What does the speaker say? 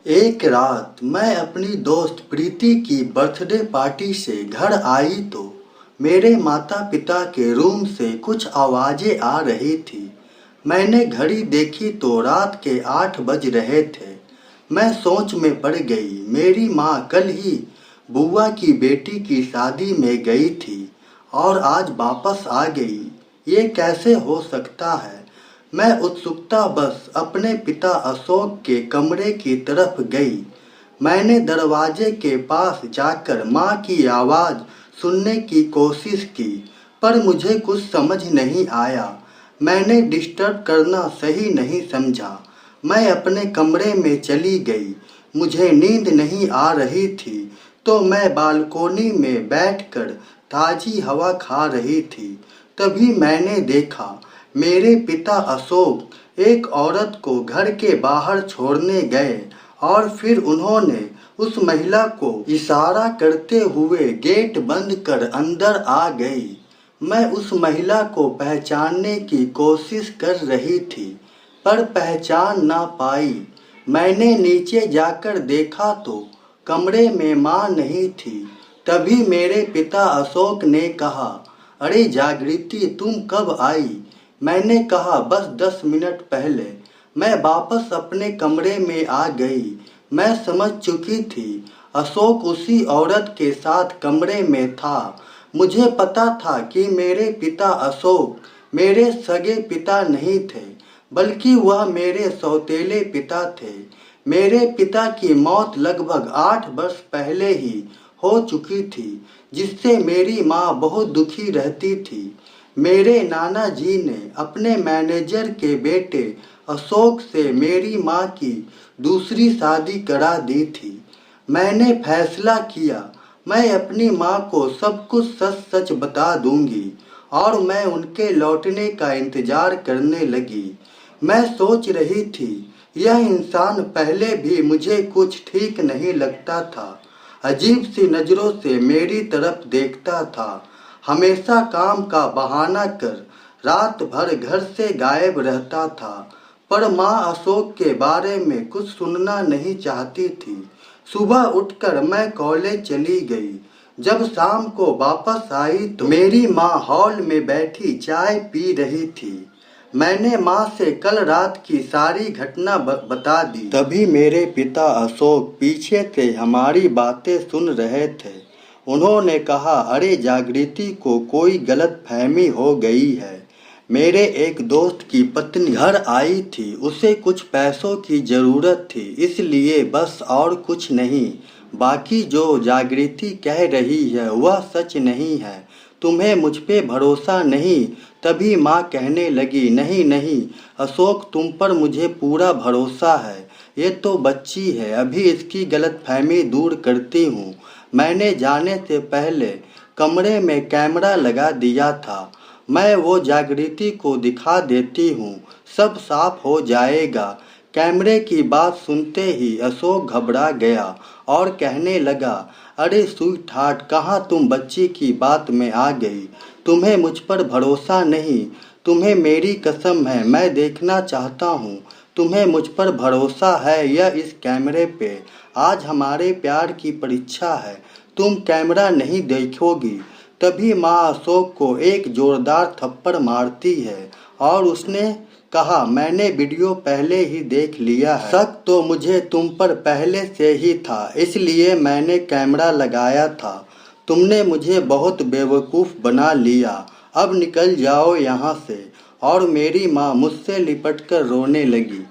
एक रात मैं अपनी दोस्त प्रीति की बर्थडे पार्टी से घर आई तो मेरे माता पिता के रूम से कुछ आवाज़ें आ रही थी। मैंने घड़ी देखी तो रात के 8 बज रहे थे। मैं सोच में पड़ गई। मेरी माँ कल ही बुआ की बेटी की शादी में गई थी और आज वापस आ गई। ये कैसे हो सकता है? मैं उत्सुकता बस अपने पिता अशोक के कमरे की तरफ गई। मैंने दरवाजे के पास जाकर माँ की आवाज़ सुनने की कोशिश की, पर मुझे कुछ समझ नहीं आया। मैंने डिस्टर्ब करना सही नहीं समझा। मैं अपने कमरे में चली गई। मुझे नींद नहीं आ रही थी तो मैं बालकोनी में बैठकर ताज़ी हवा खा रही थी। तभी मैंने देखा मेरे पिता अशोक एक औरत को घर के बाहर छोड़ने गए और फिर उन्होंने उस महिला को इशारा करते हुए गेट बंद कर अंदर आ गई। मैं उस महिला को पहचानने की कोशिश कर रही थी पर पहचान ना पाई। मैंने नीचे जाकर देखा तो कमरे में माँ नहीं थी। तभी मेरे पिता अशोक ने कहा, अरे जागृति, तुम कब आई? मैंने कहा, बस 10 मिनट पहले। मैं वापस अपने कमरे में आ गई। मैं समझ चुकी थी अशोक उसी औरत के साथ कमरे में था। मुझे पता था कि मेरे पिता अशोक मेरे सगे पिता नहीं थे, बल्कि वह मेरे सौतेले पिता थे। मेरे पिता की मौत लगभग 8 वर्ष पहले ही हो चुकी थी, जिससे मेरी माँ बहुत दुखी रहती थी। मेरे नाना जी ने अपने मैनेजर के बेटे अशोक से मेरी माँ की दूसरी शादी करा दी थी। मैंने फैसला किया मैं अपनी माँ को सब कुछ सच सच बता दूंगी और मैं उनके लौटने का इंतजार करने लगी। मैं सोच रही थी यह इंसान पहले भी मुझे कुछ ठीक नहीं लगता था। अजीब सी नज़रों से मेरी तरफ देखता था। हमेशा काम का बहाना कर रात भर घर से गायब रहता था। पर माँ अशोक के बारे में कुछ सुनना नहीं चाहती थी। सुबह उठकर मैं कॉलेज चली गई। जब शाम को वापस आई तो मेरी माँ हॉल में बैठी चाय पी रही थी। मैंने माँ से कल रात की सारी घटना बता दी। तभी मेरे पिता अशोक पीछे से हमारी बातें सुन रहे थे। उन्होंने कहा, अरे जागृति को कोई गलतफहमी हो गई है। मेरे एक दोस्त की पत्नी घर आई थी। उसे कुछ पैसों की ज़रूरत थी, इसलिए बस, और कुछ नहीं। बाकी जो जागृति कह रही है वह सच नहीं है। तुम्हें मुझ पे भरोसा नहीं? तभी माँ कहने लगी, नहीं नहीं अशोक, तुम पर मुझे पूरा भरोसा है। ये तो बच्ची है, अभी इसकी गलतफहमी दूर करती हूँ। मैंने जाने से पहले कमरे में कैमरा लगा दिया था। मैं वो जागृति को दिखा देती हूँ, सब साफ हो जाएगा। कैमरे की बात सुनते ही अशोक घबरा गया और कहने लगा, अरे स्वीट हार्ट, कहाँ तुम बच्ची की बात में आ गई? तुम्हें मुझ पर भरोसा नहीं? तुम्हें मेरी कसम है, मैं देखना चाहता हूँ तुम्हें मुझ पर भरोसा है या इस कैमरे पे। आज हमारे प्यार की परीक्षा है, तुम कैमरा नहीं देखोगी। तभी माँ अशोक को एक जोरदार थप्पड़ मारती है और उसने कहा, मैंने वीडियो पहले ही देख लिया है। शक तो मुझे तुम पर पहले से ही था, इसलिए मैंने कैमरा लगाया था। तुमने मुझे बहुत बेवकूफ़ बना लिया। अब निकल जाओ यहाँ से। और मेरी माँ मुझसे लिपटकर रोने लगी।